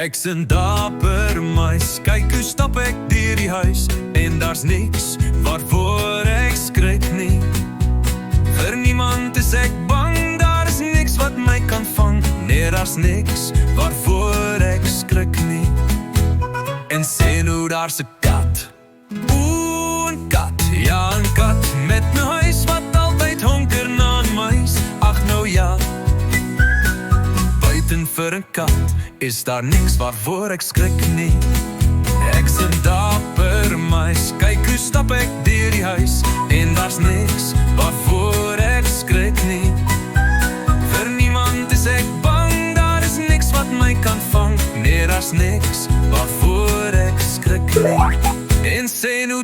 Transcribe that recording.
Ek's 'n dapper muis, kyk hoe stap ek deur die huis, en daar's niks waarvoor ek skrik nie. Vir niemand is ek bang, daar is niks wat my kan vang. Nee, daar's niks waarvoor ek skrik nie. En sê nou daar's 'n kat, oeh, 'n kat, ja 'n kat, met 'n huis wat altyd honker na 'n muis. Ag nou ja, buiten vir 'n kat is daar niks waarvoor ek skrik nie. Ek's 'n dapper muis, kyk hoe stap ek deur die huis, en daar's niks waarvoor ek skrik nie. Vir niemand is ek bang, daar is niks wat my kan vang. Nee, daar's niks waarvoor ek skrik nie. En sê nou